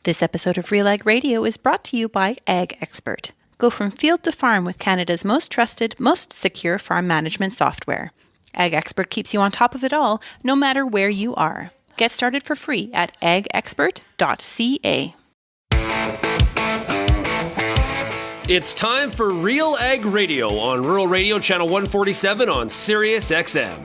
This episode of RealAg Radio is brought to you by Ag Expert. Go from field to farm with Canada's most trusted, most secure farm management software. Ag Expert keeps you on top of it all, no matter where you are. Get started for free at agexpert.ca. It's time for RealAg Radio on Rural Radio Channel 147 on Sirius XM.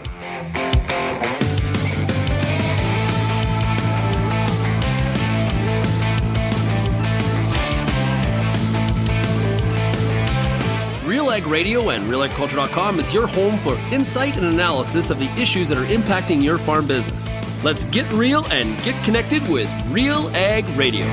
RealAg Radio and RealAgriculture.com is your home for insight and analysis of the issues that are impacting your farm business. Let's get real and get connected with RealAg Radio.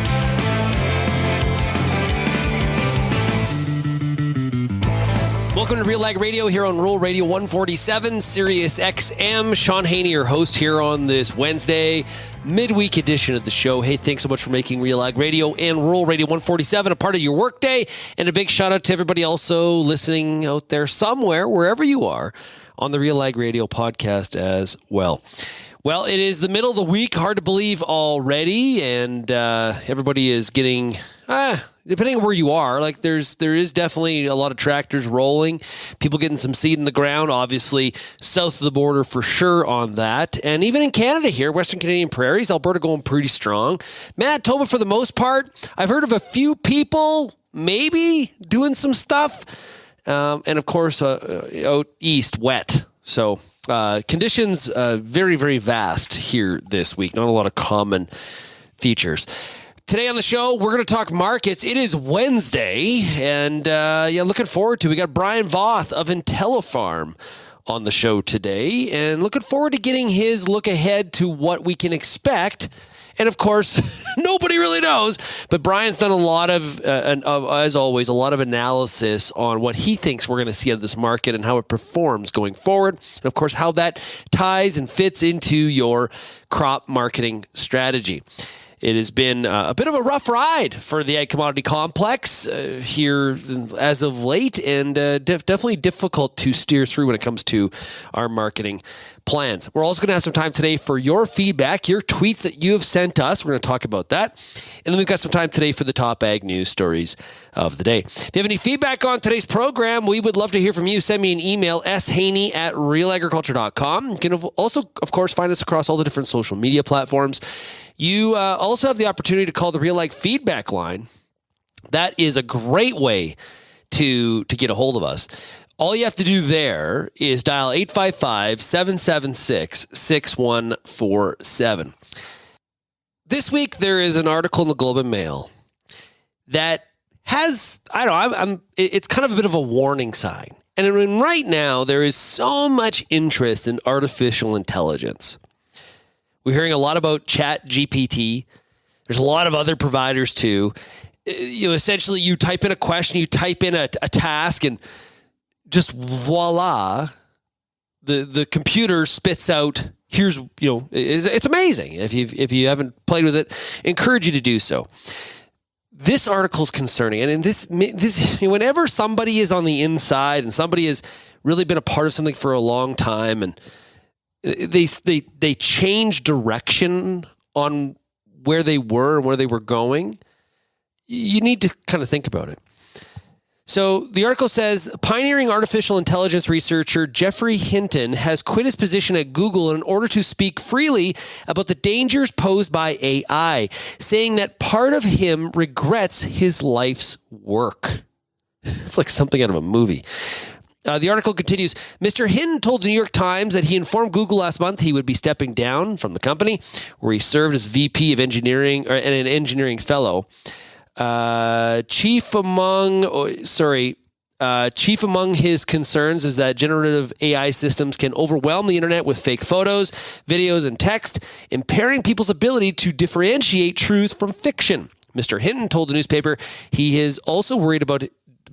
Welcome to RealAg Radio here on Rural Radio 147, Sirius XM. Shaun Haney, your host here on this Wednesday, midweek edition of the show. Hey, thanks so much for making RealAg Radio and Rural Radio 147 a part of your workday. And a big shout out to everybody also listening out there somewhere, wherever you are, on the RealAg Radio podcast as well. Well, it is the middle of the week, hard to believe already, and everybody is getting, depending on where you are, like there is definitely a lot of tractors rolling, people getting some seed in the ground, obviously south of the border for sure on that, and even in Canada here, Western Canadian prairies, Alberta going pretty strong. Manitoba for the most part, I've heard of a few people maybe doing some stuff, and of course out east, wet, so... conditions very, very vast here this week. Not a lot of common features. Today on the show, we're going to talk markets. It is Wednesday, and looking forward to it. We got Brian Voth of IntelliFarm on the show today, and looking forward to getting his look ahead to what we can expect. And of course, nobody really knows, but Brian's done a lot of, as always, a lot of analysis on what he thinks we're going to see out of this market and how it performs going forward. And of course, how that ties and fits into your crop marketing strategy. It has been a bit of a rough ride for the ag commodity complex here as of late, and definitely difficult to steer through when it comes to our marketing plans. We're also going to have some time today for your feedback, your tweets that you have sent us. We're going to talk about that. And then we've got some time today for the top ag news stories of the day. If you have any feedback on today's program, we would love to hear from you. Send me an email, shaney@realagriculture.com. You can also, of course, find us across all the different social media platforms. You also have the opportunity to call the RealAg feedback line. That is a great way to get a hold of us. All you have to do there is dial 855-776-6147. This week, there is an article in the Globe and Mail that has, it's kind of a bit of a warning sign. And right now, there is so much interest in artificial intelligence. We're hearing a lot about ChatGPT. There's a lot of other providers too. Essentially, you type in a question, you type in a task, and just voila, the computer spits out. Here's, it's amazing. If you haven't played with it, I encourage you to do so. This article is concerning, and in this whenever somebody is on the inside and somebody has really been a part of something for a long time, and they change direction on where they were and where they were going, you need to kind of think about it. So the article says, pioneering artificial intelligence researcher Geoffrey Hinton has quit his position at Google in order to speak freely about the dangers posed by AI, saying that part of him regrets his life's work. It's like something out of a movie. The article continues, Mr. Hinton told the New York Times that he informed Google last month he would be stepping down from the company, where he served as VP of engineering and an engineering fellow. Chief among his concerns is that generative AI systems can overwhelm the internet with fake photos, videos, and text, impairing people's ability to differentiate truth from fiction. Mr. Hinton told the newspaper he is also worried about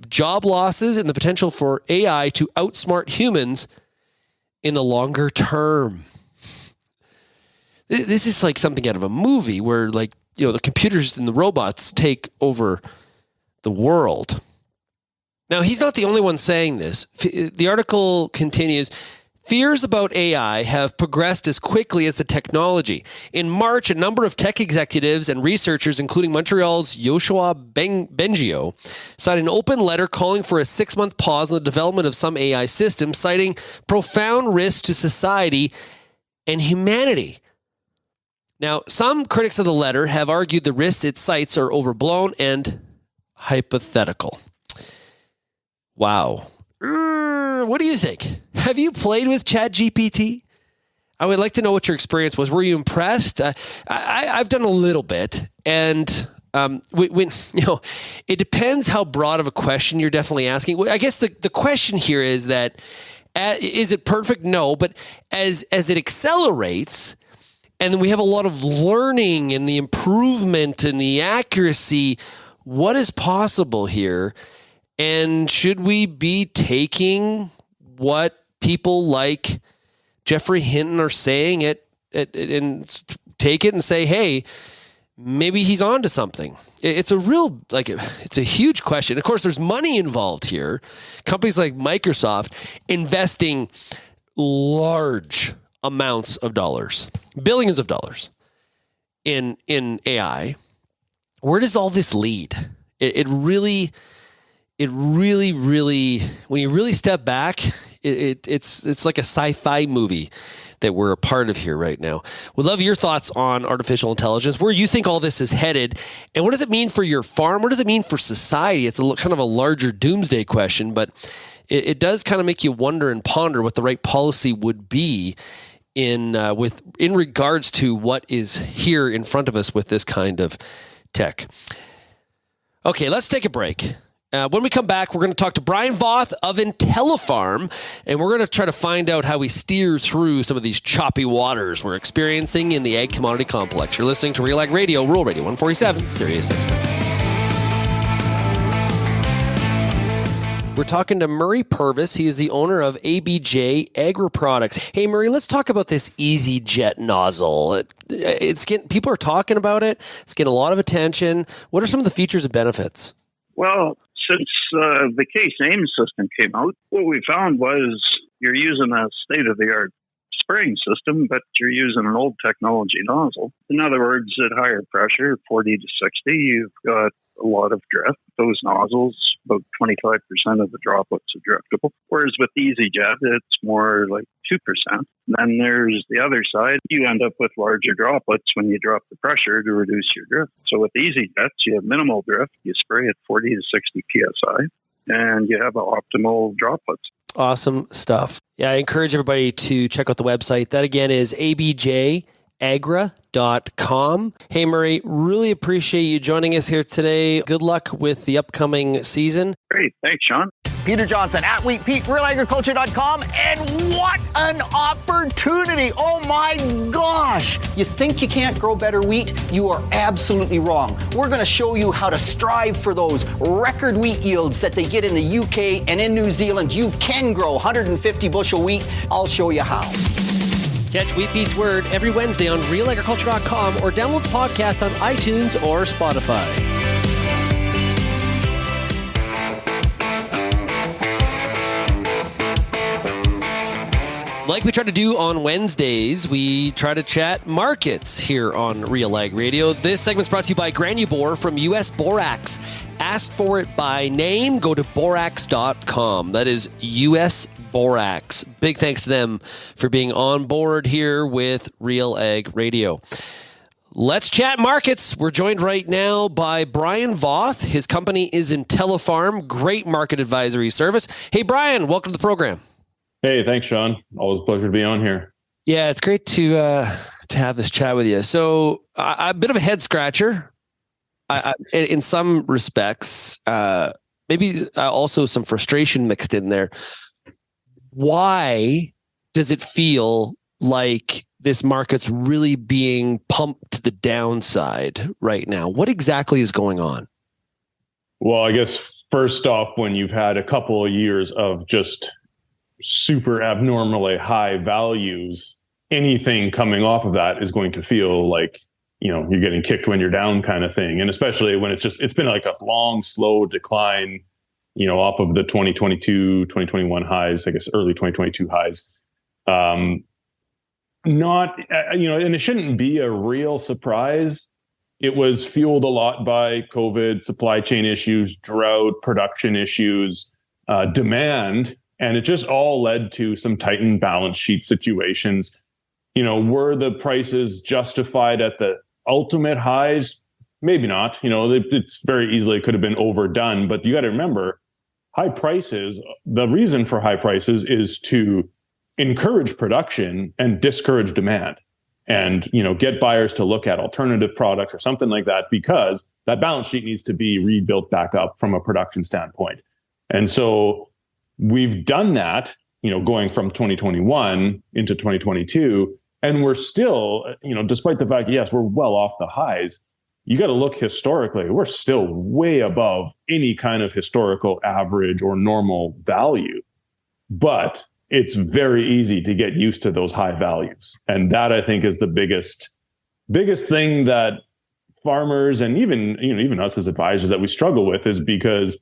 job losses and the potential for AI to outsmart humans in the longer term. This is like something out of a movie where, like, the computers and the robots take over the world. Now, he's not the only one saying this. The article continues, Fears about AI have progressed as quickly as the technology. In March, a number of tech executives and researchers, including Montreal's Yoshua Bengio, signed an open letter calling for a 6-month pause in the development of some AI systems, citing profound risks to society and humanity. Now, some critics of the letter have argued the risks it cites are overblown and hypothetical. Wow. What do you think? Have you played with ChatGPT? I would like to know what your experience was. Were you impressed? I've done a little bit, and when it depends how broad of a question you're definitely asking. I guess the question here is that is it perfect? No, but as it accelerates, and then we have a lot of learning and the improvement and the accuracy, what is possible here? And should we be taking what people like Jeffrey Hinton are saying and take it and say, hey, maybe he's on to something? It's a huge question. Of course, there's money involved here. Companies like Microsoft investing large amounts of dollars, billions of dollars in AI. Where does all this lead? It really, when you really step back, it's like a sci-fi movie that we're a part of here right now. We'd love your thoughts on artificial intelligence, where you think all this is headed, and what does it mean for your farm? What does it mean for society? It's kind of a larger doomsday question, but it does kind of make you wonder and ponder what the right policy would be in regards to what is here in front of us with this kind of tech. Okay, let's take a break. When we come back, we're going to talk to Brian Voth of IntelliFarm, and we're going to try to find out how we steer through some of these choppy waters we're experiencing in the ag commodity complex. You're listening to RealAg Radio, Rural Radio 147, Sirius XM. We're talking to Murray Purvis. He is the owner of ABJ Agri Products. Hey, Murray, let's talk about this EasyJet nozzle. People are talking about it. It's getting a lot of attention. What are some of the features and benefits? Well, since the case name system came out, what we found was you're using a state-of-the-art spraying system, but you're using an old technology nozzle. In other words, at higher pressure, 40 to 60, you've got a lot of drift. Those nozzles, about 25% of the droplets are driftable. Whereas with EasyJet, it's more like 2%. Then there's the other side. You end up with larger droplets when you drop the pressure to reduce your drift. So with EasyJets, you have minimal drift. You spray at 40 to 60 PSI, and you have optimal droplets. Awesome stuff. Yeah, I encourage everybody to check out the website. That again is abjagra.com. Hey, Murray, really appreciate you joining us here today. Good luck with the upcoming season. Great. Thanks, Shaun. Peter Johnson at Wheat Pete, RealAgriculture.com. And what an opportunity. Oh my gosh. You think you can't grow better wheat? You are absolutely wrong. We're going to show you how to strive for those record wheat yields that they get in the UK and in New Zealand. You can grow 150 bushel wheat. I'll show you how. Catch Wheat Pete's Word every Wednesday on RealAgriculture.com or download the podcast on iTunes or Spotify. Like we try to do on Wednesdays, we try to chat markets here on RealAg Radio. This segment's brought to you by Granubor from US Borax. Ask for it by name. Go to borax.com. That is US Borax. Big thanks to them for being on board here with RealAg Radio. Let's chat markets. We're joined right now by Brian Voth. His company is IntelliFarm, great market advisory service. Hey, Brian, welcome to the program. Hey, thanks, Shaun. Always a pleasure to be on here. Yeah, it's great to have this chat with you. So, a bit of a head scratcher, in some respects. Maybe also some frustration mixed in there. Why does it feel like this market's really being pumped to the downside right now? What exactly is going on? Well, I guess first off, when you've had a couple of years of just super abnormally high values, anything coming off of that is going to feel like, you're getting kicked when you're down kind of thing. And especially when it's been like a long, slow decline, off of the 2022, 2021 highs, I guess early 2022 highs. Not, and it shouldn't be a real surprise. It was fueled a lot by COVID, supply chain issues, drought, production issues, demand, and it just all led to some tightened balance sheet situations. Were the prices justified at the ultimate highs? Maybe not. It's very easily could have been overdone, but you got to remember, high prices, the reason for high prices is to encourage production and discourage demand, and get buyers to look at alternative products or something like that, because that balance sheet needs to be rebuilt back up from a production standpoint. And so we've done that, going from 2021 into 2022, and we're still, despite the fact, yes, we're well off the highs, you got to look historically, we're still way above any kind of historical average or normal value. But it's very easy to get used to those high values. And that, I think, is the biggest thing that farmers and even us as advisors that we struggle with, is because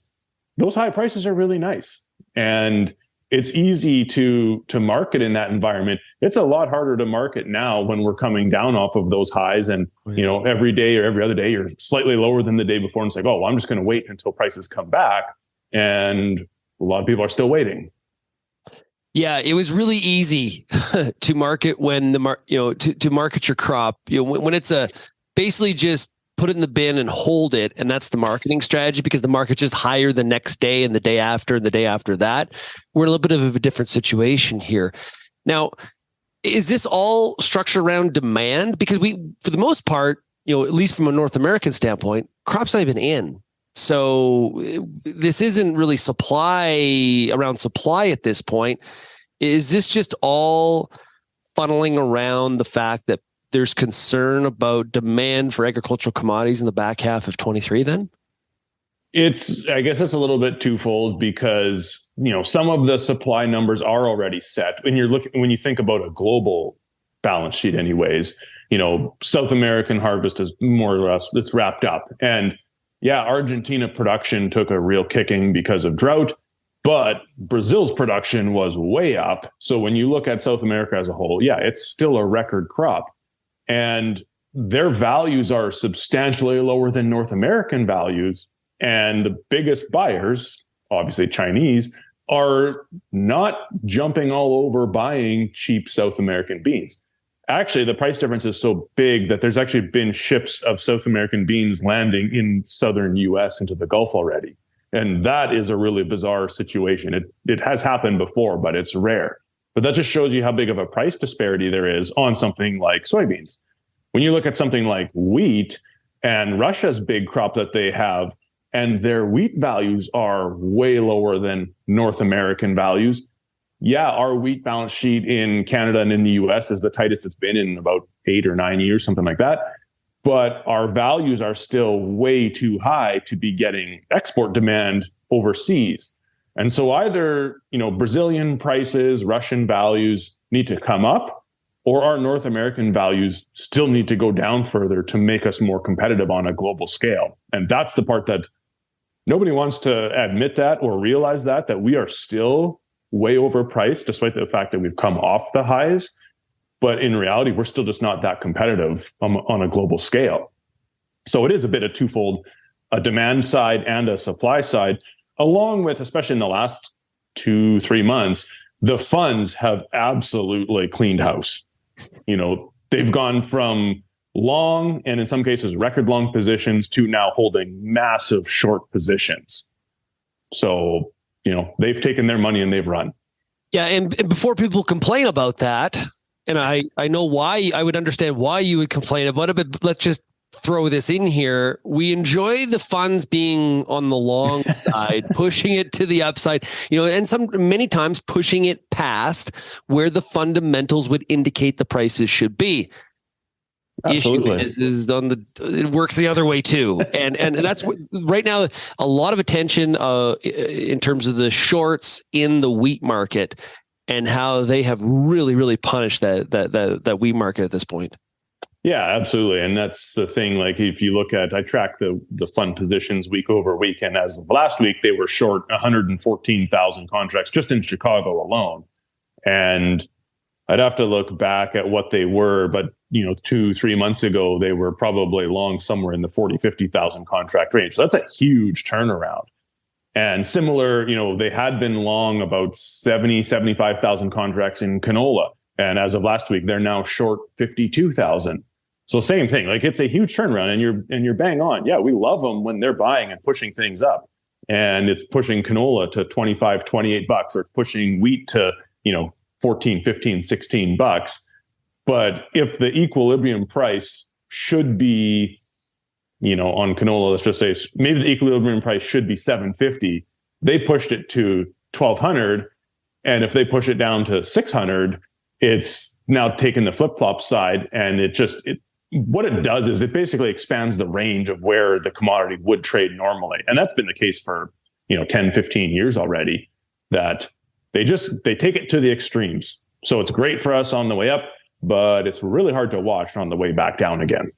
those high prices are really nice. And it's easy to market in that environment. It's a lot harder to market now when we're coming down off of those highs, and every day or every other day you're slightly lower than the day before, and it's like, oh, well, I'm just going to wait until prices come back. And a lot of people are still waiting. Yeah, it was really easy to market when to market your crop. When it's basically just put it in the bin and hold it, and that's the marketing strategy, because the market's just higher the next day and the day after and the day after that. We're in a little bit of a different situation here. Now, is this all structured around demand? Because for the most part, at least from a North American standpoint, crop's not even in. So this isn't really supply at this point. Is this just all funneling around the fact that there's concern about demand for agricultural commodities in the back half of 23 then? I guess it's a little bit twofold, because, some of the supply numbers are already set. When you think about a global balance sheet anyways, South American harvest is more or less, it's wrapped up. And yeah, Argentina production took a real kicking because of drought, but Brazil's production was way up. So when you look at South America as a whole, yeah, it's still a record crop. And their values are substantially lower than North American values. And the biggest buyers, obviously Chinese, are not jumping all over buying cheap South American beans. Actually, the price difference is so big that there's actually been ships of South American beans landing in southern US into the Gulf already. And that is a really bizarre situation. It has happened before, but it's rare. But that just shows you how big of a price disparity there is on something like soybeans. When you look at something like wheat and Russia's big crop that they have, and their wheat values are way lower than North American values. Yeah, our wheat balance sheet in Canada and in the US is the tightest it's been in about 8 or 9 years, something like that. But our values are still way too high to be getting export demand overseas. And so either, Brazilian prices, Russian values need to come up, or our North American values still need to go down further to make us more competitive on a global scale. And that's the part that nobody wants to admit that or realize that we are still way overpriced, despite the fact that we've come off the highs. But in reality, we're still just not that competitive on a global scale. So it is a bit of twofold, a demand side and a supply side, along with, especially in the last 2-3 months, the funds have absolutely cleaned house. They've gone from long, and in some cases record long positions, to now holding massive short positions. So, they've taken their money and they've run. Yeah. And before people complain about that, and I know why, I would understand why you would complain about it, but let's just throw this in here. We enjoy the funds being on the long side, pushing it to the upside, and many times pushing it past where the fundamentals would indicate the prices should be. Absolutely. It works the other way too. And that's right now, a lot of attention in terms of the shorts in the wheat market and how they have really, really punished that wheat market at this point. Yeah, absolutely. And that's the thing. Like, if you look at, I track the fund positions week over week. And as of last week, they were short 114,000 contracts just in Chicago alone. And I'd have to look back at what they were, but 2-3 months ago, they were probably long somewhere in the 40,000-50,000 contract range. So that's a huge turnaround. And similar, they had been long about 75,000 contracts in canola. And as of last week, they're now short 52,000. So same thing, like it's a huge turnaround, and you're bang on. Yeah, we love them when they're buying and pushing things up, and it's pushing canola to $25-$28, or it's pushing wheat to, $14, $15, $16. But if the equilibrium price should be, on canola, let's just say maybe the equilibrium price should be $750. They pushed it to $1,200, and if they push it down to $600, it's now taken the flip-flop side, and what it does is it basically expands the range of where the commodity would trade normally. And that's been the case for, 10, 15 years already, that they take it to the extremes. So it's great for us on the way up, but it's really hard to watch on the way back down again.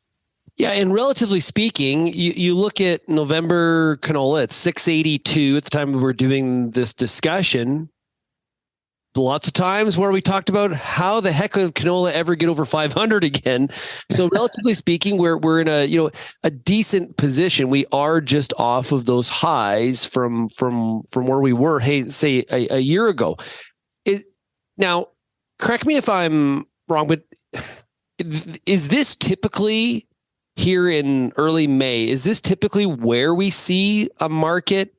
Yeah, and relatively speaking, you look at November canola at 682 at the time we were doing this discussion. Lots of times where we talked about how the heck could canola ever get over 500 again. So relatively speaking, we're in a decent position. We are just off of those highs from where we were, say a year ago. Now, correct me if I'm wrong, but is this typically here in early May? Is this typically where we see a market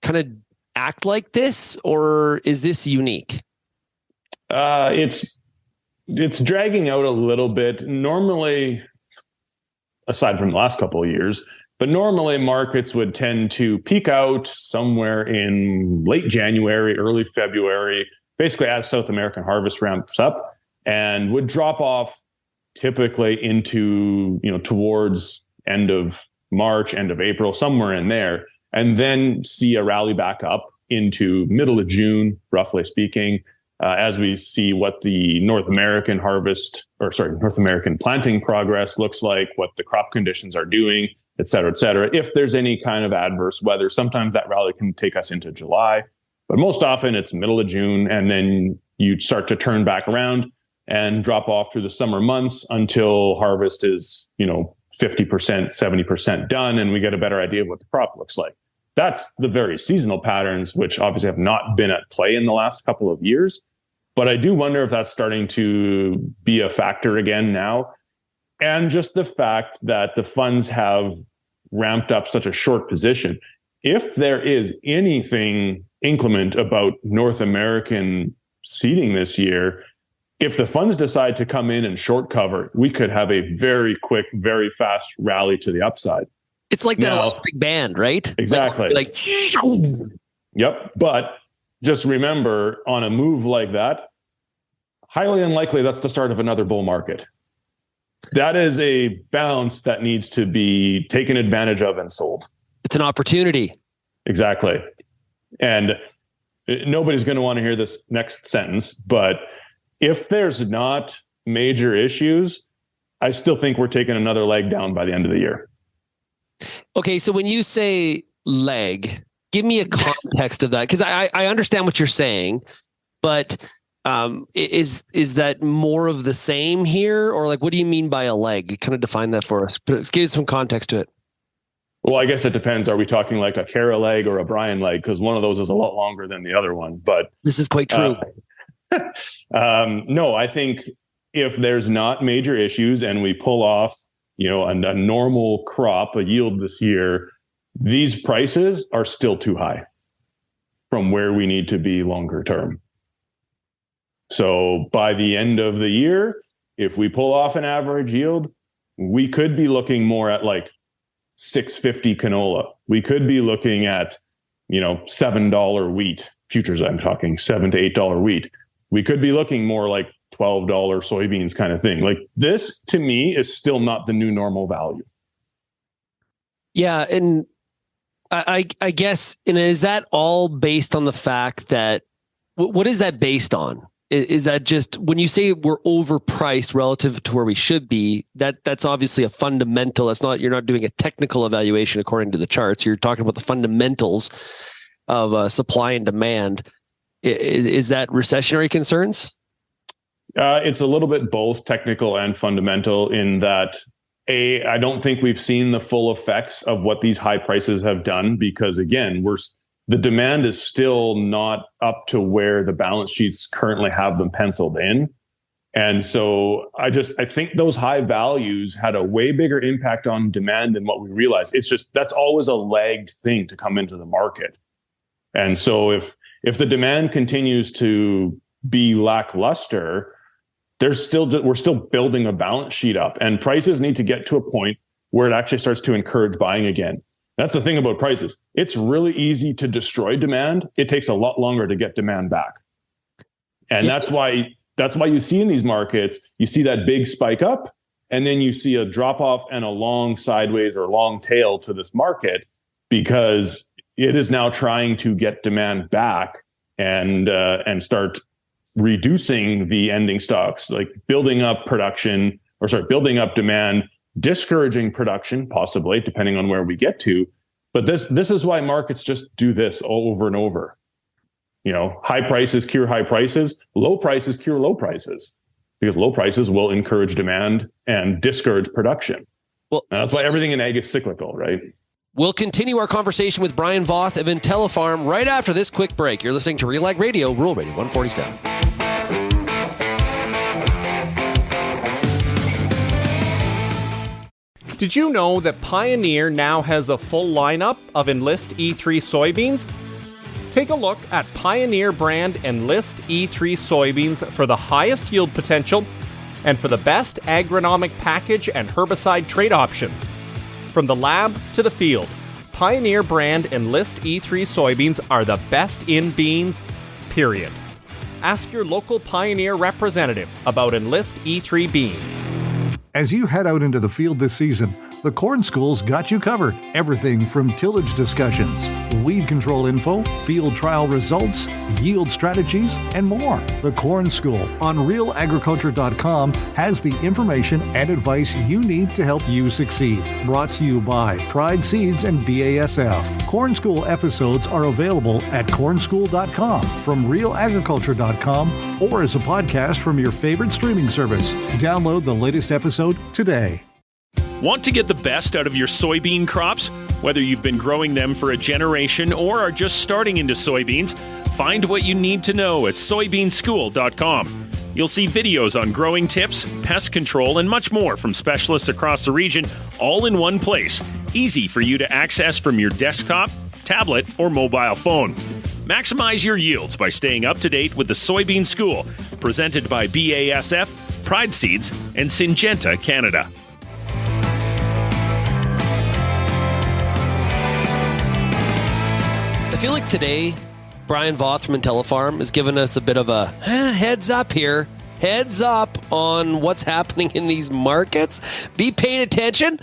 kind of act like this, or is this unique? It's dragging out a little bit. Normally, aside from the last couple of years, but normally markets would tend to peak out somewhere in late January, early February, basically as South American harvest ramps up, and would drop off typically into, towards end of March, end of April, somewhere in there, and then see a rally back up into middle of June, roughly speaking, as we see what the North American planting progress looks like, what the crop conditions are doing, et cetera, et cetera. If there's any kind of adverse weather, sometimes that rally can take us into July, but most often it's middle of June, and then you start to turn back around and drop off through the summer months until harvest is, 50%, 70% done, and we get a better idea of what the crop looks like. That's the very seasonal patterns, which obviously have not been at play in the last couple of years. But I do wonder if that's starting to be a factor again now. And just the fact that the funds have ramped up such a short position. If there is anything inclement about North American seeding this year, if the funds decide to come in and short cover, we could have a very quick, very fast rally to the upside. It's like that elastic band, right? Exactly. Like Yep. But just remember, on a move like that, highly unlikely that's the start of another bull market. That is a bounce that needs to be taken advantage of and sold. It's an opportunity. Exactly. And nobody's going to want to hear this next sentence, but if there's not major issues, I still think we're taking another leg down by the end of the year. Okay, so when you say leg, give me a context of that, because I understand what you're saying, but is that more of the same here, or like what do you mean by a leg? Kind of define that for us. Give some context to it. Well, I guess it depends. Are we talking like a Cara leg or a Brian leg? Because one of those is a lot longer than the other one. But this is quite true. No, I think if there's not major issues and we pull off, a normal crop, a yield this year, these prices are still too high from where we need to be longer term. So by the end of the year, if we pull off an average yield, we could be looking more at like $6.50 canola. We could be looking at, $7 wheat futures. I'm talking $7 to $8 wheat. We could be looking more like $12 soybeans kind of thing. Like this to me is still not the new normal value. Yeah. And I guess, is that all based on the fact that, what is that based on? Is that just when you say we're overpriced relative to where we should be, that's obviously a fundamental. You're not doing a technical evaluation according to the charts. You're talking about the fundamentals of supply and demand. Is that recessionary concerns? It's a little bit both technical and fundamental in that, I don't think we've seen the full effects of what these high prices have done because, again, the demand is still not up to where the balance sheets currently have them penciled in. And so I think those high values had a way bigger impact on demand than what we realized. It's just, that's always a lagged thing to come into the market. And so if the demand continues to be lackluster, we're still building a balance sheet up, and prices need to get to a point where it actually starts to encourage buying again. That's the thing about prices. It's really easy to destroy demand. It takes a lot longer to get demand back. And that's why you see in these markets, you see that big spike up, and then you see a drop off and a long sideways or long tail to this market because it is now trying to get demand back and start reducing the ending stocks, like building up demand, discouraging production, possibly, depending on where we get to. But this is why markets just do this over and over. High prices cure high prices, low prices cure low prices, because low prices will encourage demand and discourage production. Well, and that's why everything in ag is cyclical, right? We'll continue our conversation with Brian Voth of IntelliFarm right after this quick break. You're listening to RealAg Radio, Rural Radio 147. Did you know that Pioneer now has a full lineup of Enlist E3 soybeans? Take a look at Pioneer brand Enlist E3 soybeans for the highest yield potential and for the best agronomic package and herbicide trait options. From the lab to the field, Pioneer brand Enlist E3 soybeans are the best in beans, period. Ask your local Pioneer representative about Enlist E3 beans. As you head out into the field this season, the Corn School's got you covered. Everything from tillage discussions, weed control info, field trial results, yield strategies, and more. The Corn School on RealAgriculture.com has the information and advice you need to help you succeed. Brought to you by Pride Seeds and BASF. Corn School episodes are available at cornschool.com, from RealAgriculture.com, or as a podcast from your favorite streaming service. Download the latest episode today. Want to get the best out of your soybean crops? Whether you've been growing them for a generation or are just starting into soybeans, find what you need to know at soybeanschool.com. You'll see videos on growing tips, pest control, and much more from specialists across the region, all in one place. Easy for you to access from your desktop, tablet, or mobile phone. Maximize your yields by staying up to date with the Soybean School, presented by BASF, Pride Seeds, and Syngenta Canada. I feel like today, Brian Voth from IntelliFarm has given us a bit of a heads up here. Heads up on what's happening in these markets. Be paying attention.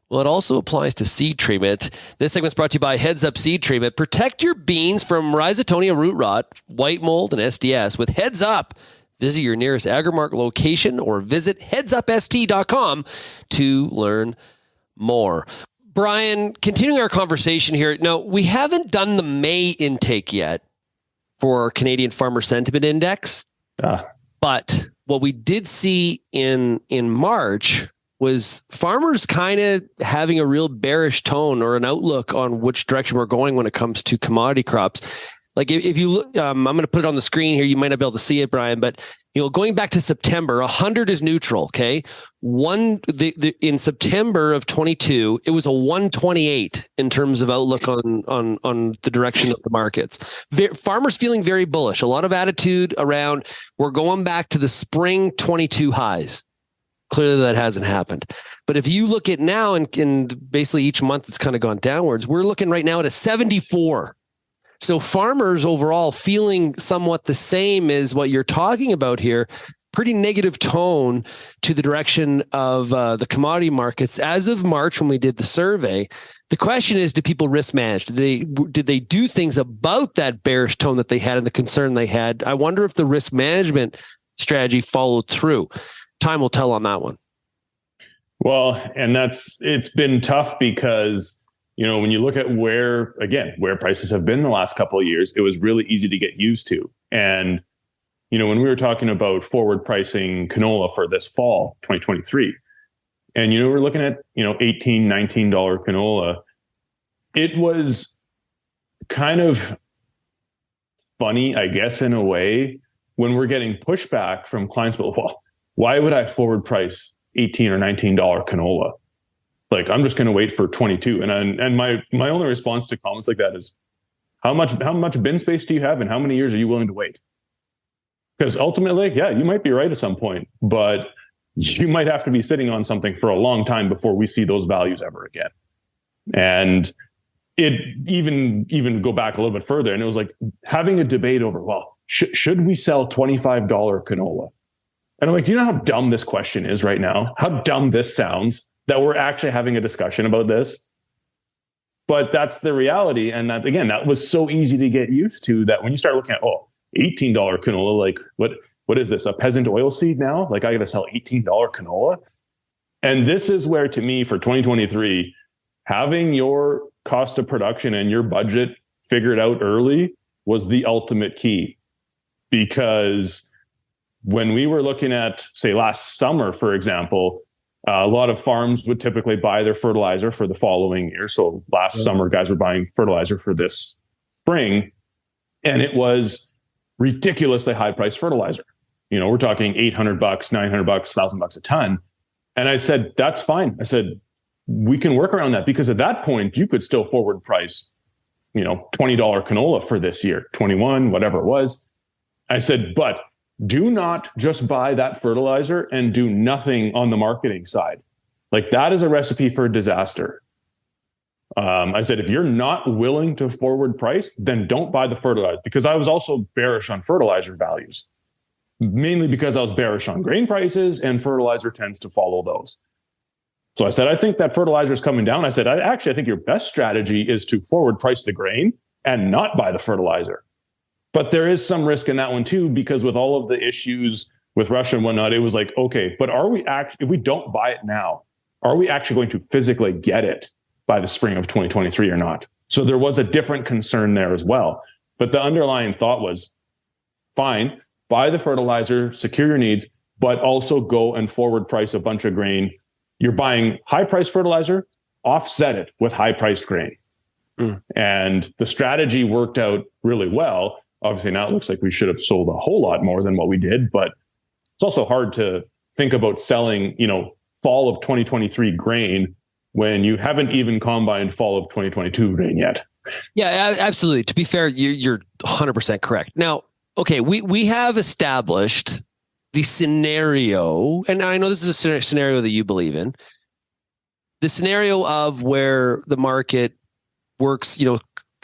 Well, it also applies to seed treatment. This segment's brought to you by Heads Up Seed Treatment. Protect your beans from rhizotonia root rot, white mold, and SDS with Heads Up. Visit your nearest Agrimark location or visit headsupst.com to learn more. Brian, continuing our conversation here. Now, we haven't done the May intake yet for our Canadian Farmer Sentiment Index. But what we did see in March was farmers kind of having a real bearish tone or an outlook on which direction we're going when it comes to commodity crops. Like if you look, I'm going to put it on the screen here. You might not be able to see it, Brian, but going back to September, 100 is neutral. Okay, in September of 22, it was a 128 in terms of outlook on the direction of the markets. Farmers feeling very bullish. A lot of attitude around we're going back to the spring 22 highs. Clearly, that hasn't happened. But if you look at now, and basically each month it's kind of gone downwards, we're looking right now at a 74. So farmers overall feeling somewhat the same as what you're talking about here. Pretty negative tone to the direction of the commodity markets as of March when we did the survey. The question is, do people risk manage? Did they do things about that bearish tone that they had and the concern they had? I wonder if the risk management strategy followed through. Time will tell on that one. Well, and it's been tough because when you look at where prices have been the last couple of years, it was really easy to get used to. And when we were talking about forward pricing canola for this fall, 2023, and, we're looking at, $18, $19 canola, it was kind of funny, I guess, in a way, when we're getting pushback from clients, but well, why would I forward price $18 or $19 canola? Like, I'm just going to wait for 22. And my only response to comments like that is, how much bin space do you have, and how many years are you willing to wait? Because ultimately, yeah, you might be right at some point, but you might have to be sitting on something for a long time before we see those values ever again. And it even go back a little bit further, and it was like having a debate over, well, should we sell $25 canola? And I'm like, do you know how dumb this question is right now? How dumb this sounds that we're actually having a discussion about this? But that's the reality. And that, again, that was so easy to get used to, that when you start looking at, $18 canola, like what is this, a peasant oil seed now? Like, I got to sell $18 canola? And this is where, to me, for 2023, having your cost of production and your budget figured out early was the ultimate key. Because when we were looking at, say, last summer, for example, a lot of farms would typically buy their fertilizer for the following year. So last summer, guys were buying fertilizer for this spring, and it was ridiculously high priced fertilizer. We're talking $800, $900, $1,000 a ton. And I said, that's fine. I said, we can work around that, because at that point you could still forward price, $20 canola for this year, 21, whatever it was. I said, but do not just buy that fertilizer and do nothing on the marketing side. Like, that is a recipe for disaster. I said, if you're not willing to forward price, then don't buy the fertilizer, because I was also bearish on fertilizer values, mainly because I was bearish on grain prices, and fertilizer tends to follow those. So I said, I think that fertilizer is coming down. I said, I think your best strategy is to forward price the grain and not buy the fertilizer. But there is some risk in that one too, because with all of the issues with Russia and whatnot, it was like, okay, but are we actually, if we don't buy it now, are we actually going to physically get it by the spring of 2023 or not? So there was a different concern there as well. But the underlying thought was, fine, buy the fertilizer, secure your needs, but also go and forward price a bunch of grain. You're buying high priced fertilizer, offset it with high priced grain. And the strategy worked out really well. Obviously, now it looks like we should have sold a whole lot more than what we did, but it's also hard to think about selling, fall of 2023 grain when you haven't even combined fall of 2022 grain yet. Yeah, absolutely. To be fair, you're 100% correct. Now, okay, we have established the scenario, and I know this is a scenario that you believe in, the scenario of where the market works,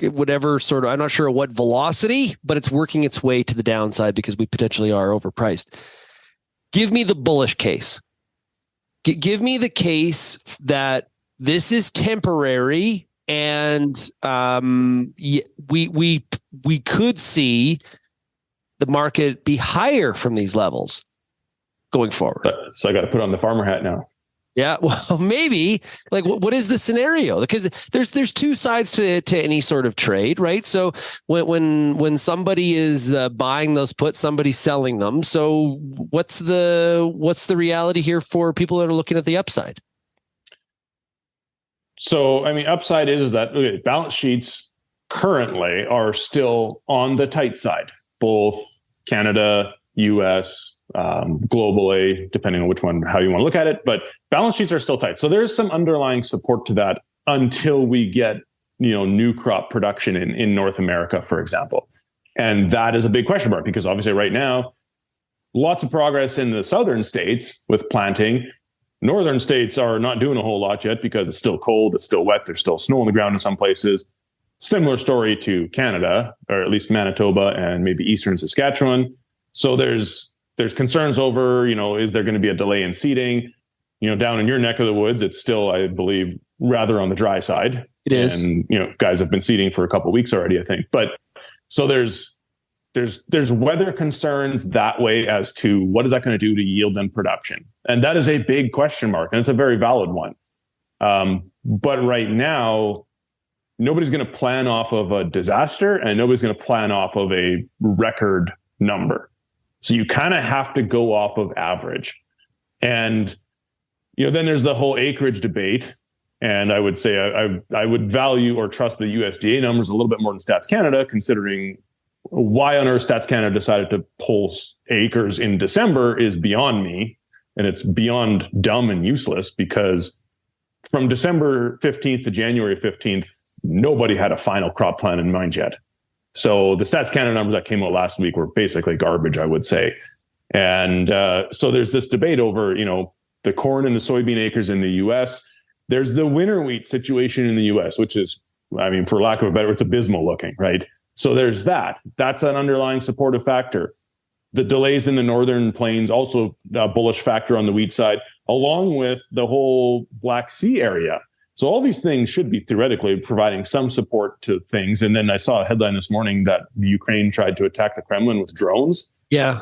whatever sort of, I'm not sure what velocity, but it's working its way to the downside because we potentially are overpriced. Give me the bullish case. Give me the case that this is temporary, and we could see the market be higher from these levels going forward. So I got to put on the farmer hat now. Yeah, well, maybe. Like, what is the scenario? Because there's two sides to any sort of trade, right? So when somebody is buying those puts, somebody's selling them. So what's the reality here for people that are looking at the upside? So, I mean, upside is that balance sheets currently are still on the tight side, both Canada, US, globally, depending on which one, how you want to look at it, but balance sheets are still tight. So there's some underlying support to that until we get, new crop production in North America, for example. And that is a big question mark, because obviously right now, lots of progress in the southern states with planting. Northern states are not doing a whole lot yet because it's still cold, it's still wet, there's still snow on the ground in some places. Similar story to Canada, or at least Manitoba and maybe eastern Saskatchewan. So there's concerns over, is there going to be a delay in seeding? Down in your neck of the woods, it's still, I believe, rather on the dry side. It is. And, guys have been seeding for a couple of weeks already, I think. But so there's weather concerns that way as to what is that going to do to yield and production? And that is a big question mark, and it's a very valid one. But right now, nobody's going to plan off of a disaster, and nobody's going to plan off of a record number. So you kind of have to go off of average. And, then there's the whole acreage debate. And I would say I would value or trust the USDA numbers a little bit more than Stats Canada, considering why on earth Stats Canada decided to pull acres in December is beyond me. And it's beyond dumb and useless, because from December 15th to January 15th, nobody had a final crop plan in mind yet. So the Stats Canada numbers that came out last week were basically garbage, I would say. And so there's this debate over, the corn and the soybean acres in the U.S. There's the winter wheat situation in the U.S., which is, for lack of a better, it's abysmal looking, right? So there's that. That's an underlying supportive factor. The delays in the northern plains, also a bullish factor on the wheat side, along with the whole Black Sea area. So all these things should be theoretically providing some support to things. And then I saw a headline this morning that Ukraine tried to attack the Kremlin with drones. Yeah.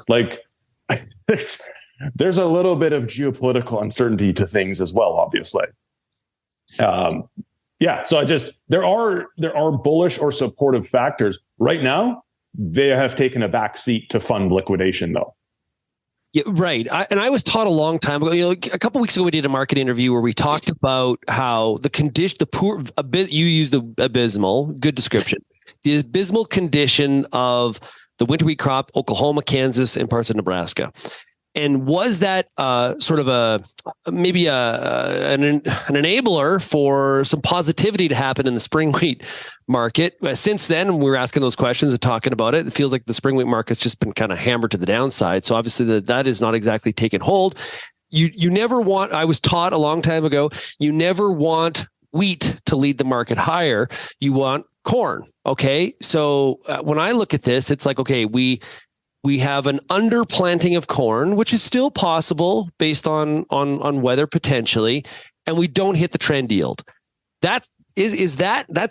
There's a little bit of geopolitical uncertainty to things as well, obviously. So there are bullish or supportive factors. Right now, they have taken a back seat to fund liquidation, though. Yeah, right. I was taught a long time ago, a couple of weeks ago, we did a market interview where we talked about how you used the abysmal, good description, the abysmal condition of the winter wheat crop, Oklahoma, Kansas, and parts of Nebraska. And was that sort of an enabler for some positivity to happen in the spring wheat market? Since then, we were asking those questions and talking about it. It feels like the spring wheat market's just been kind of hammered to the downside. So obviously that is not exactly taken hold. You never want, I was taught a long time ago, you never want wheat to lead the market higher. You want corn. Okay. So when I look at this, it's like, okay, we have an underplanting of corn, which is still possible based on weather potentially, and we don't hit the trend yield. That's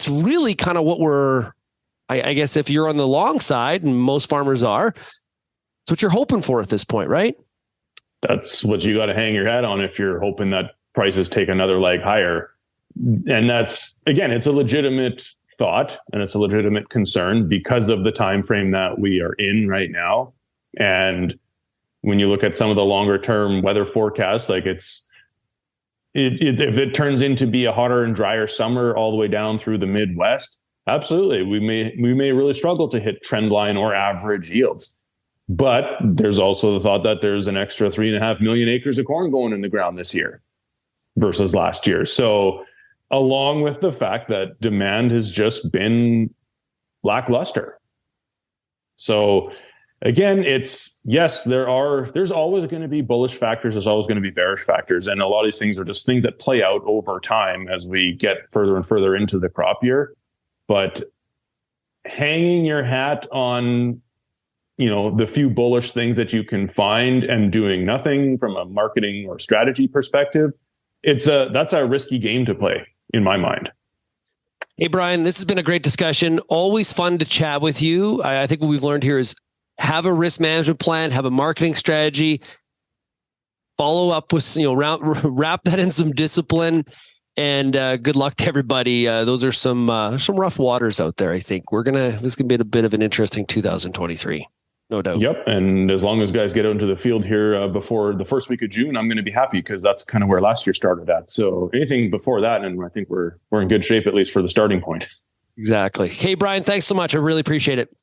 really kind of what we're, I guess, if you're on the long side, and most farmers are, that's what you're hoping for at this point, right? That's what you got to hang your hat on if you're hoping that prices take another leg higher. And that's, again, it's a legitimate thought and it's a legitimate concern because of the time frame that we are in right now. And when you look at some of the longer term weather forecasts, like if it turns into be a hotter and drier summer all the way down through the Midwest, absolutely, we may really struggle to hit trend line or average yields. But there's also the thought that there's an extra 3.5 million acres of corn going in the ground this year versus last year. So along with the fact that demand has just been lackluster. So again, there's always going to be bullish factors. There's always going to be bearish factors. And a lot of these things are just things that play out over time as we get further and further into the crop year. But hanging your hat on, the few bullish things that you can find and doing nothing from a marketing or strategy perspective, that's a risky game to play in my mind. Hey, Brian, this has been a great discussion. Always fun to chat with you. I think what we've learned here is have a risk management plan, have a marketing strategy, follow up with, wrap that in some discipline, and good luck to everybody. Those are some rough waters out there. I think this is gonna be a bit of an interesting 2023. No doubt. Yep. And as long as guys get out into the field here before the first week of June, I'm going to be happy because that's kind of where last year started at. So anything before that, and I think we're in good shape, at least for the starting point. Exactly. Hey, Brian, thanks so much. I really appreciate it.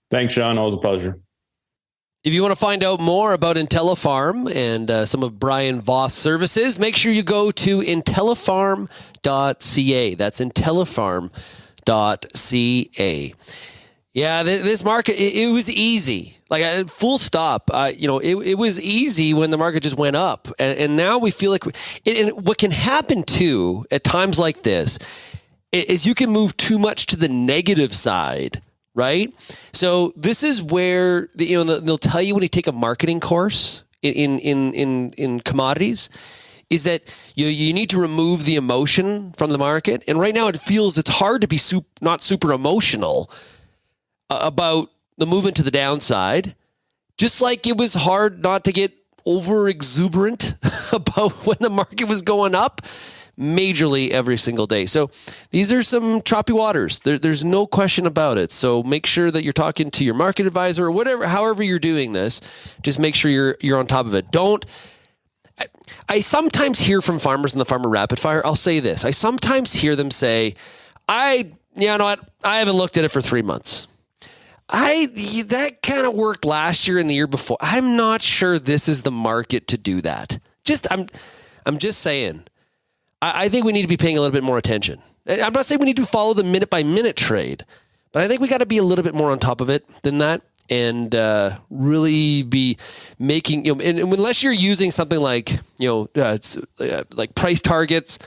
Thanks, Shaun. Always a pleasure. If you want to find out more about IntelliFarm and some of Brian Voss' services, make sure you go to IntelliFarm.ca. That's IntelliFarm.ca. Yeah, this market, it was easy. Like, full stop. It was easy when the market just went up. And now we feel like, and what can happen too at times like this is you can move too much to the negative side, right? So this is where, they'll tell you when you take a marketing course in commodities, is that you need to remove the emotion from the market. And right now it feels it's hard to be not super emotional about the movement to the downside, just like it was hard not to get over exuberant about when the market was going up. majorly every single day. So these are some choppy waters. There's no question about it. So make sure that you're talking to your market advisor or whatever, however you're doing this. Just make sure you're on top of it. I sometimes hear from farmers in the Farmer Rapid Fire. I'll say this. I sometimes hear them say, I haven't looked at it for 3 months. That kind of worked last year and the year before. I'm not sure this is the market to do that. I'm just saying. I think we need to be paying a little bit more attention. I'm not saying we need to follow the minute by minute trade, but I think we got to be a little bit more on top of it than that, and really be making, and unless you're using something like like price targets,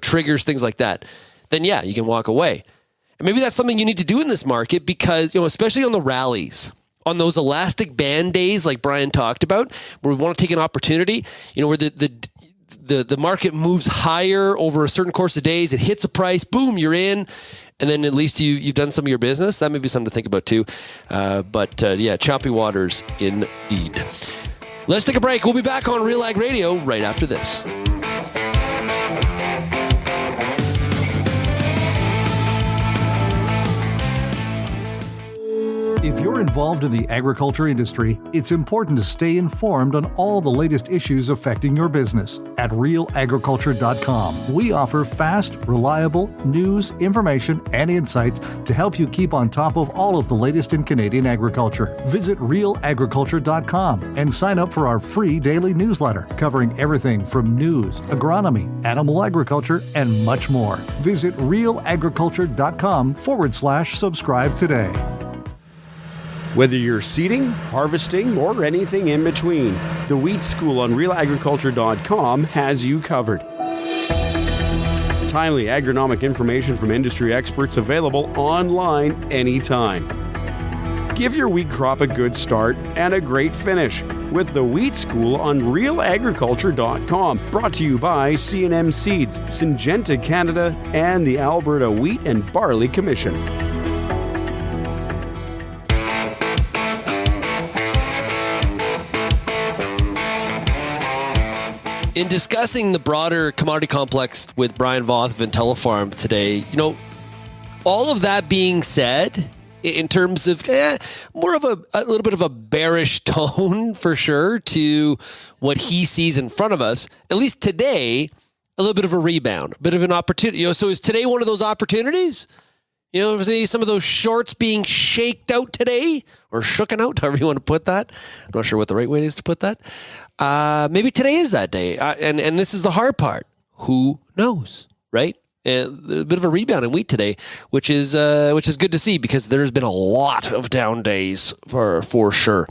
triggers, things like that, then yeah, you can walk away. And maybe that's something you need to do in this market because, especially on the rallies, on those elastic band days like Brian talked about, where we want to take an opportunity, where the market moves higher over a certain course of days, it hits a price, boom, you're in, and then at least you've done some of your business. That may be something to think about too. But choppy waters indeed. Let's take a break. We'll be back on RealAg Radio right after this. If you're involved in the agriculture industry, it's important to stay informed on all the latest issues affecting your business. At RealAgriculture.com, we offer fast, reliable news, information, and insights to help you keep on top of all of the latest in Canadian agriculture. Visit RealAgriculture.com and sign up for our free daily newsletter covering everything from news, agronomy, animal agriculture, and much more. Visit RealAgriculture.com/subscribe today. Whether you're seeding, harvesting, or anything in between, the Wheat School on RealAgriculture.com has you covered. Timely agronomic information from industry experts available online anytime. Give your wheat crop a good start and a great finish with the Wheat School on RealAgriculture.com. Brought to you by C&M Seeds, Syngenta Canada, and the Alberta Wheat and Barley Commission. In discussing the broader commodity complex with Brian Voth of IntelliFarm today, all of that being said, in terms of more of a little bit of a bearish tone for sure to what he sees in front of us, at least today, a little bit of a rebound, a bit of an opportunity. So is today one of those opportunities? Maybe some of those shorts being shaked out today or shooken out, however you want to put that. I'm not sure what the right way is to put that. Maybe today is that day. And this is the hard part. Who knows, right? And a bit of a rebound in wheat today, which is good to see because there's been a lot of down days for sure.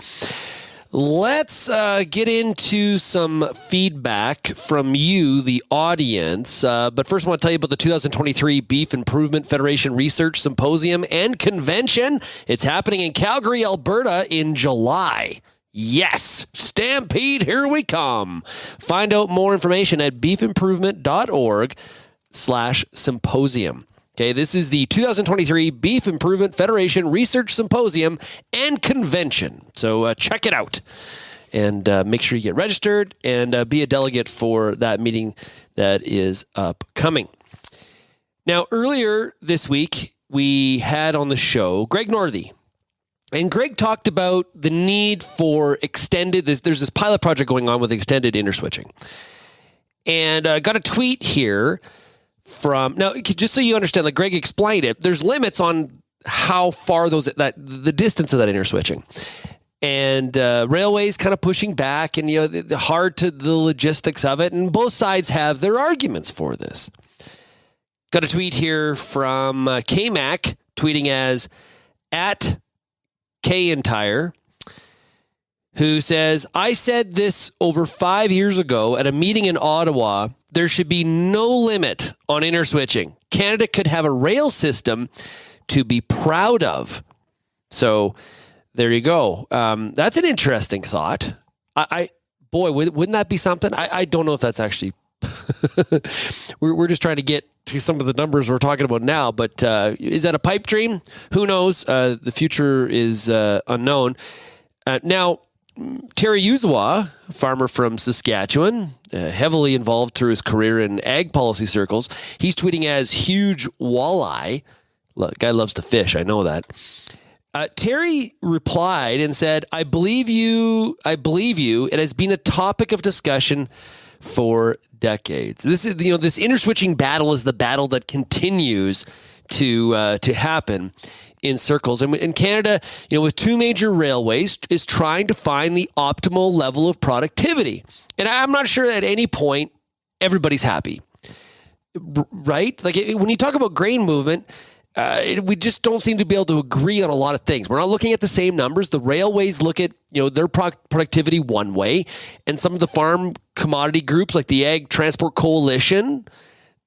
Let's get into some feedback from you, the audience. But first, I want to tell you about the 2023 Beef Improvement Federation Research Symposium and Convention. It's happening in Calgary, Alberta in July. Yes, Stampede, here we come. Find out more information at beefimprovement.org/symposium. Okay, this is the 2023 Beef Improvement Federation Research Symposium and Convention. So check it out and make sure you get registered and be a delegate for that meeting that is upcoming. Now, earlier this week, we had on the show Greg Northey. And Greg talked about the need for extended, there's this pilot project going on with extended interswitching. And I got a tweet here from, now just so you understand, like Greg explained it, there's limits on how far the distance of that interswitching. And railways kind of pushing back and, the hard to the logistics of it. And both sides have their arguments for this. Got a tweet here from KMac tweeting as @KEntire, who says, I said this over 5 years ago at a meeting in Ottawa. There should be no limit on interswitching. Canada could have a rail system to be proud of. So there you go. That's an interesting thought. Wouldn't that be something? I don't know if that's actually, we're just trying to get to some of the numbers we're talking about now, but is that a pipe dream? Who knows? The future is unknown. Now, Terry Uzawa, a farmer from Saskatchewan, heavily involved through his career in ag policy circles. He's tweeting as huge walleye. Look, guy loves to fish. I know that. Terry replied and said, I believe you. It has been a topic of discussion for decades. This is, this interswitching battle is the battle that continues to happen in circles. And in Canada, with two major railways, is trying to find the optimal level of productivity. And I'm not sure at any point everybody's happy, right? Like when you talk about grain movement, we just don't seem to be able to agree on a lot of things. We're not looking at the same numbers. The railways look at their productivity one way, and some of the farm commodity groups like the Ag Transport Coalition,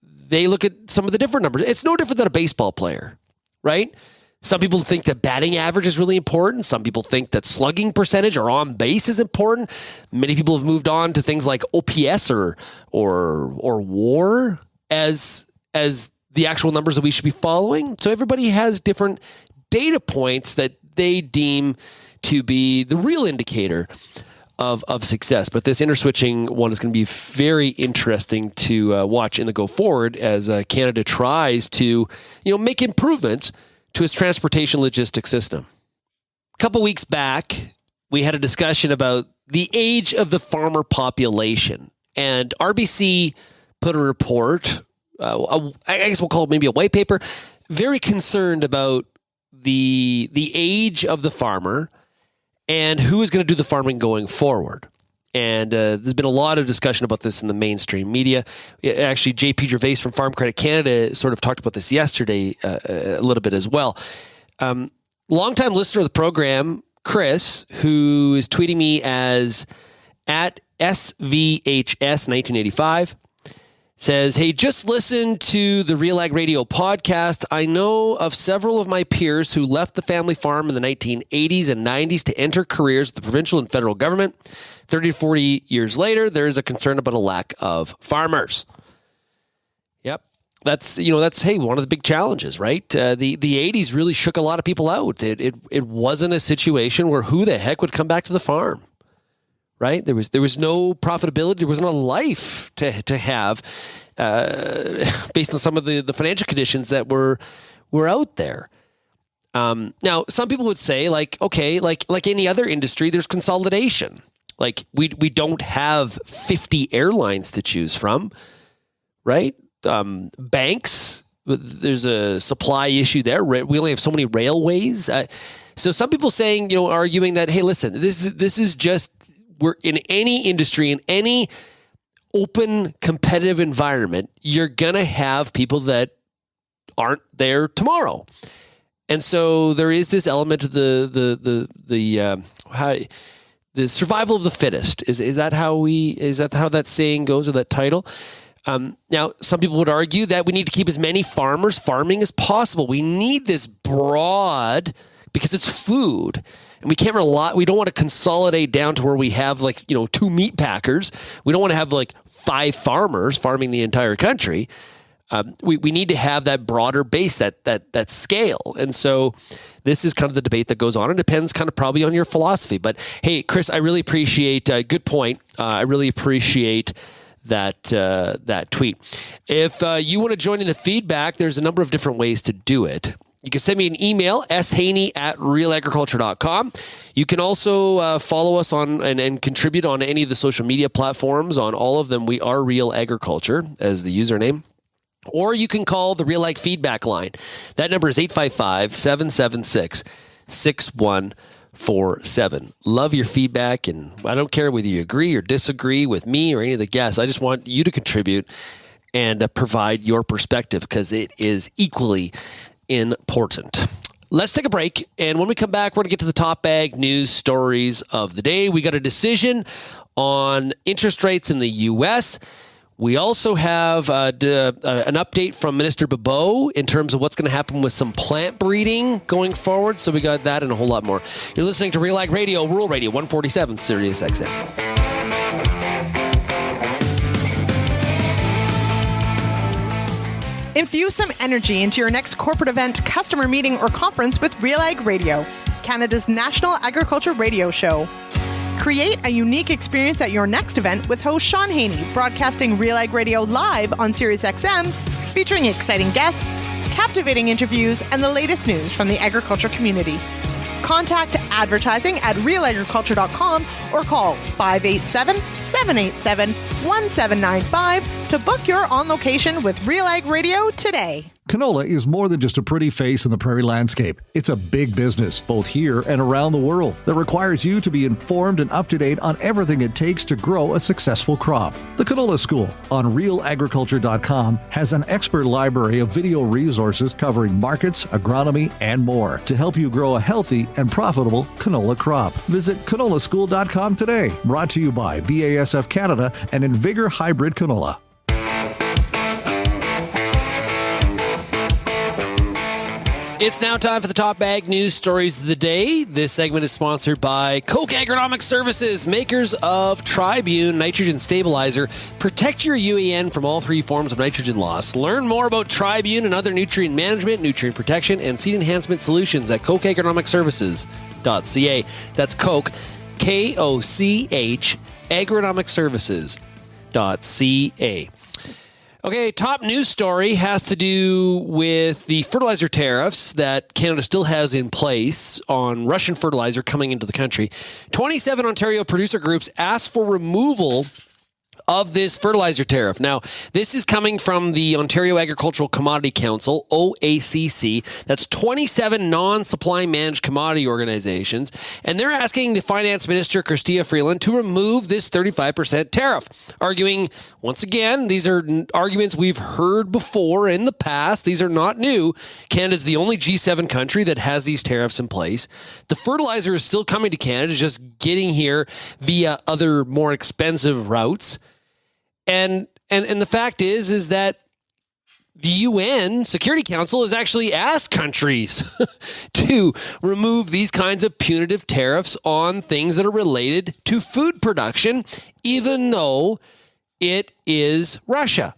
they look at some of the different numbers. It's no different than a baseball player, right? Some people think that batting average is really important. Some people think that slugging percentage or on base is important. Many people have moved on to things like OPS or WAR as the actual numbers that we should be following. So everybody has different data points that they deem to be the real indicator of success. But this interswitching one is going to be very interesting to watch in the go forward as Canada tries to make improvements to its transportation logistics system. A couple weeks back, we had a discussion about the age of the farmer population, and RBC put a report, I guess we'll call it maybe a white paper, very concerned about the age of the farmer and who is going to do the farming going forward. And there's been a lot of discussion about this in the mainstream media. Actually, JP Gervais from Farm Credit Canada sort of talked about this yesterday a little bit as well. Longtime listener of the program, Chris, who is tweeting me as at SVHS1985, says, hey, just listen to the RealAg Radio podcast. I know of several of my peers who left the family farm in the 1980s and 90s to enter careers with the provincial and federal government. 30 to 40 years later, there is a concern about a lack of farmers. Yep. That's hey, one of the big challenges, right? The 80s really shook a lot of people out. It wasn't a situation where who the heck would come back to the farm, right? There was no profitability. There wasn't a life to have based on some of the financial conditions that were out there. Now, some people would say, like any other industry, there's consolidation. Like we don't have 50 airlines to choose from, right? Banks, there's a supply issue there. We only have so many railways. So some people saying, arguing that, hey, listen, this is just, we're in any industry, in any open competitive environment, you're going to have people that aren't there tomorrow. And so there is this element of the survival of the fittest. Is that how that saying goes, or that title? Now, some people would argue that we need to keep as many farmers farming as possible. We need this broad, because it's food, and we can't rely. We don't want to consolidate down to where we have 2 meat packers. We don't want to have 5 farmers farming the entire country. We need to have that broader base, that scale, and so this is kind of the debate that goes on. It depends kind of probably on your philosophy. But hey, Chris, I really appreciate. Good point. I really appreciate that tweet. If you want to join in the feedback, there's a number of different ways to do it. You can send me an email, shaney@realagriculture.com. You can also follow us on and contribute on any of the social media platforms. On all of them, we are Real Agriculture as the username. Or you can call the RealAg feedback line. That number is 855-776-6147. Love your feedback, and I don't care whether you agree or disagree with me or any of the guests. I just want you to contribute and provide your perspective, because it is equally important. Let's take a break, and when we come back, we're going to get to the top ag news stories of the day. We got a decision on interest rates in the U.S., We also have an update from Minister Bebeau in terms of what's going to happen with some plant breeding going forward. So we got that and a whole lot more. You're listening to RealAg Radio, Rural Radio 147, Sirius XM. Infuse some energy into your next corporate event, customer meeting, or conference with RealAg Radio, Canada's national agriculture radio show. Create a unique experience at your next event with host Shaun Haney, broadcasting RealAg Radio live on SiriusXM, featuring exciting guests, captivating interviews, and the latest news from the agriculture community. Contact advertising at RealAgriculture.com or call 587-787-1795 to book your on location with RealAg Radio today. Canola is more than just a pretty face in the prairie landscape. It's a big business, both here and around the world, that requires you to be informed and up to date on everything it takes to grow a successful crop. The Canola School on RealAgriculture.com has an expert library of video resources covering markets, agronomy, and more to help you grow a healthy and profitable canola crop. Visit canolaschool.com today. Brought to you by BASF Canada and Invigor Hybrid Canola. It's now time for the top ag news stories of the day. This segment is sponsored by Koch Agronomic Services, makers of Tribune nitrogen stabilizer. Protect your UAN from all three forms of nitrogen loss. Learn more about Tribune and other nutrient management, nutrient protection, and seed enhancement solutions at kochagronomicservices.ca. That's Koch, K-O-C-H, agronomicservices.ca. Okay, top news story has to do with the fertilizer tariffs that Canada still has in place on Russian fertilizer coming into the country. 27 Ontario producer groups asked for removal of this fertilizer tariff. Now, this is coming from the Ontario Agricultural Commodity Council, OACC. That's 27 non-supply managed commodity organizations. And they're asking the Finance Minister, Chrystia Freeland, to remove this 35% tariff, arguing, once again, these are arguments we've heard before in the past. These are not new. Canada's the only G7 country that has these tariffs in place. The fertilizer is still coming to Canada, just getting here via other more expensive routes. And the fact is that the UN Security Council has actually asked countries to remove these kinds of punitive tariffs on things that are related to food production, even though it is Russia.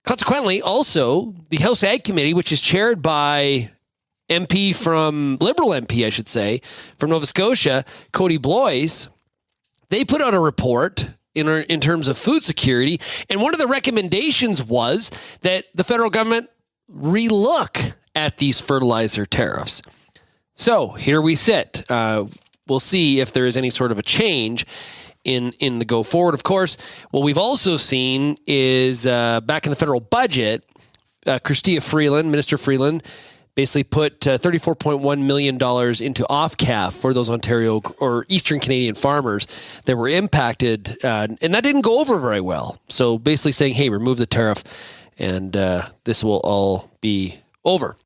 Consequently, also, the House Ag Committee, which is chaired by Liberal MP, I should say, from Nova Scotia, Cody Blois, they put out a report in terms of food security. And one of the recommendations was that the federal government relook at these fertilizer tariffs. So here we sit. We'll see if there is any sort of a change in the go forward. Of course, what we've also seen is back in the federal budget, Chrystia Freeland, Minister Freeland, basically put $34.1 million into off-calf for those Ontario or Eastern Canadian farmers that were impacted. And that didn't go over very well. So basically saying, hey, remove the tariff and this will all be over.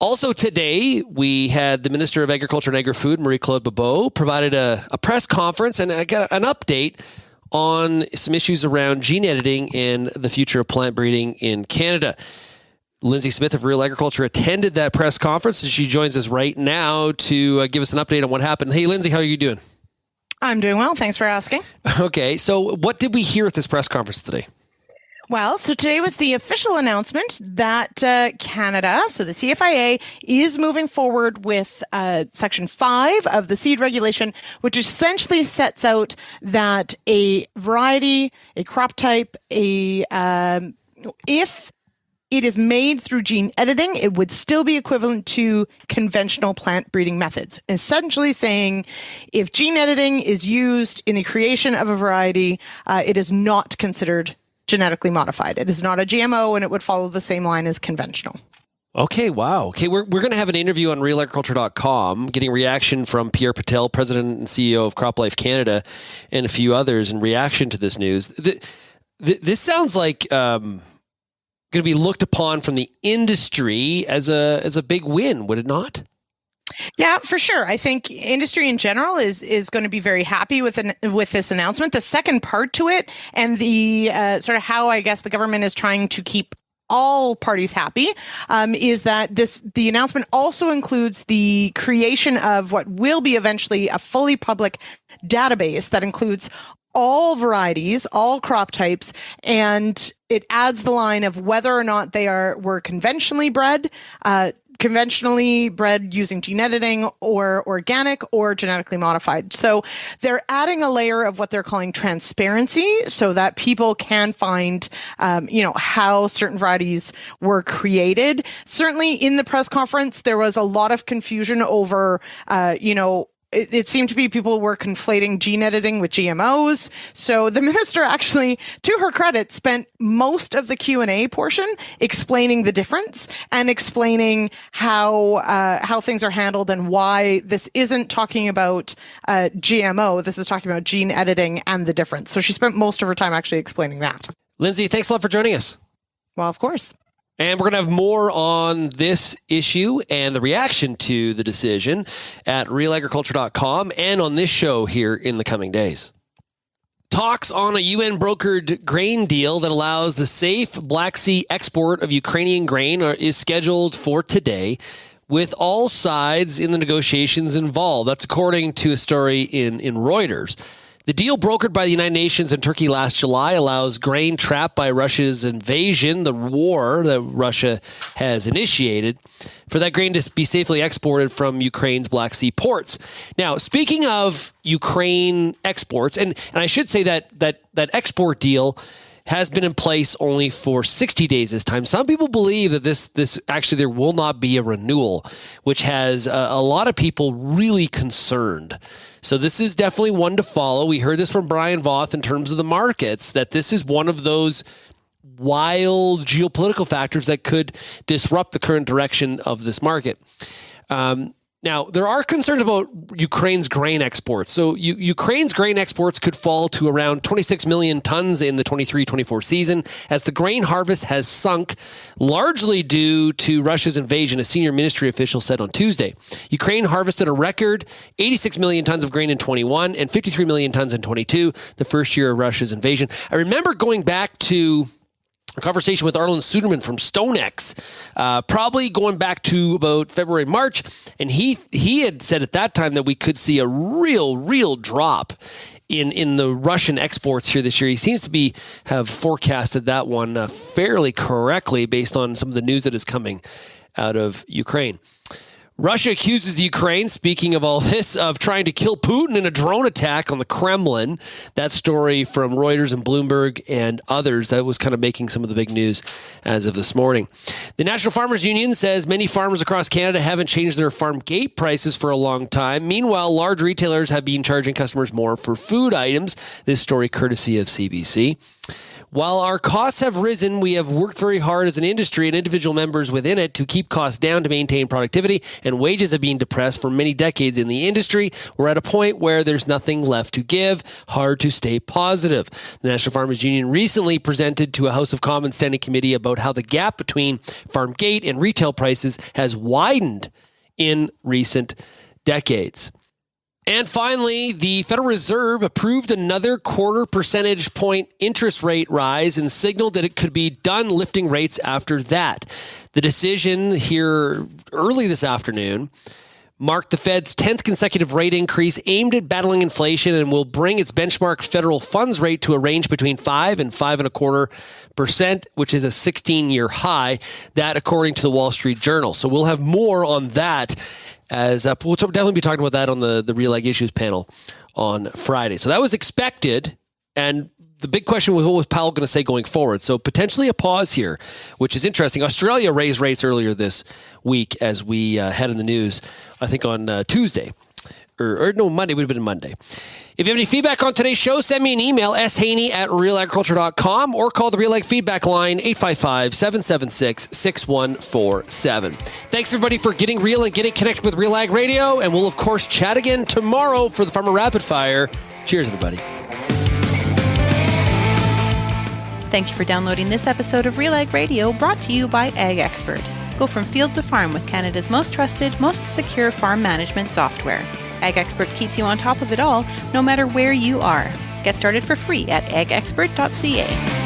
Also today, we had the Minister of Agriculture and Agri-Food, Marie-Claude Bebeau, provided a press conference and I got an update on some issues around gene editing and the future of plant breeding in Canada. Lyndsey Smith of Real Agriculture attended that press conference, and she joins us right now to give us an update on what happened. Hey, Lyndsey, how are you doing? I'm doing well. Thanks for asking. Okay, so what did we hear at this press conference today? Well, so today was the official announcement that Canada, so the CFIA, is moving forward with Section 5 of the seed regulation, which essentially sets out that a variety, a crop type, if it is made through gene editing, it would still be equivalent to conventional plant breeding methods. Essentially saying if gene editing is used in the creation of a variety, it is not considered genetically modified. It is not a GMO and it would follow the same line as conventional. Okay, wow. Okay, we're going to have an interview on RealAgriculture.com, getting reaction from Pierre Patel, President and CEO of CropLife Canada, and a few others in reaction to this news. This sounds like going to be looked upon from the industry as a big win, would it not? Yeah, for sure. I think industry in general is going to be very happy with this announcement. The second part to it, and the sort of how I guess the government is trying to keep all parties happy, is that the announcement also includes the creation of what will be eventually a fully public database that includes all varieties, all crop types, and it adds the line of whether or not they were conventionally bred, conventionally bred using gene editing or organic or genetically modified. So they're adding a layer of what they're calling transparency so that people can find, how certain varieties were created. Certainly in the press conference, there was a lot of confusion over, it seemed to be people were conflating gene editing with GMOs. So the minister actually, to her credit, spent most of the Q&A portion explaining the difference and explaining how things are handled and why this isn't talking about GMO. This is talking about gene editing and the difference. So she spent most of her time actually explaining that. Lyndsey, thanks a lot for joining us. Well, of course. And we're going to have more on this issue and the reaction to the decision at RealAgriculture.com and on this show here in the coming days. Talks on a UN-brokered grain deal that allows the safe Black Sea export of Ukrainian grain is scheduled for today, with all sides in the negotiations involved. That's according to a story in Reuters. The deal brokered by the United Nations and Turkey last July allows grain trapped by Russia's invasion, the war that Russia has initiated, for that grain to be safely exported from Ukraine's Black Sea ports. Now, speaking of Ukraine exports, and I should say that export deal has been in place only for 60 days this time. Some people believe that this actually there will not be a renewal, which has a lot of people really concerned. So this is definitely one to follow. We heard this from Brian Voth in terms of the markets, that this is one of those wild geopolitical factors that could disrupt the current direction of this market. Now, there are concerns about Ukraine's grain exports. So Ukraine's grain exports could fall to around 26 million tons in the 23-24 season as the grain harvest has sunk, largely due to Russia's invasion, a senior ministry official said on Tuesday. Ukraine harvested a record 86 million tons of grain in 21 and 53 million tons in 22, the first year of Russia's invasion. I remember going back to a conversation with Arlen Suderman from StoneX, probably going back to about February, March. And he had said at that time that we could see a real drop in the Russian exports here this year. He seems to have forecasted that one fairly correctly based on some of the news that is coming out of Ukraine. Russia accuses the Ukraine, speaking of all this, of trying to kill Putin in a drone attack on the Kremlin. That story from Reuters and Bloomberg and others, that was kind of making some of the big news as of this morning. The National Farmers Union says many farmers across Canada haven't changed their farm gate prices for a long time. Meanwhile, large retailers have been charging customers more for food items. This story courtesy of CBC. While our costs have risen, we have worked very hard as an industry and individual members within it to keep costs down to maintain productivity, and wages have been depressed for many decades in the industry. We're at a point where there's nothing left to give. Hard to stay positive. The National Farmers Union recently presented to a House of Commons Standing Committee about how the gap between farm gate and retail prices has widened in recent decades. And finally, the Federal Reserve approved another 0.25 percentage point interest rate rise and signaled that it could be done lifting rates after that. The decision here early this afternoon marked the Fed's 10th consecutive rate increase aimed at battling inflation and will bring its benchmark federal funds rate to a range between 5 and 5.25%, which is a 16-year high. That, according to the Wall Street Journal. So we'll have more on that. As we'll definitely be talking about that on the RealAg Issues Panel on Friday. So that was expected, and the big question was, what was Powell going to say going forward? So potentially a pause here, which is interesting. Australia raised rates earlier this week, as we had in the news, I think on Tuesday. Or no, Monday. It would have been Monday. If you have any feedback on today's show, send me an email, shaney@realagriculture.com, or call the RealAg feedback line, 855-776-6147. Thanks, everybody, for getting real and getting connected with RealAg Radio, and we'll, of course, chat again tomorrow for the Farmer Rapid Fire. Cheers, everybody. Thank you for downloading this episode of RealAg Radio, brought to you by Ag Expert. Go from field to farm with Canada's most trusted, most secure farm management software. Ag Expert keeps you on top of it all, no matter where you are. Get started for free at agexpert.ca.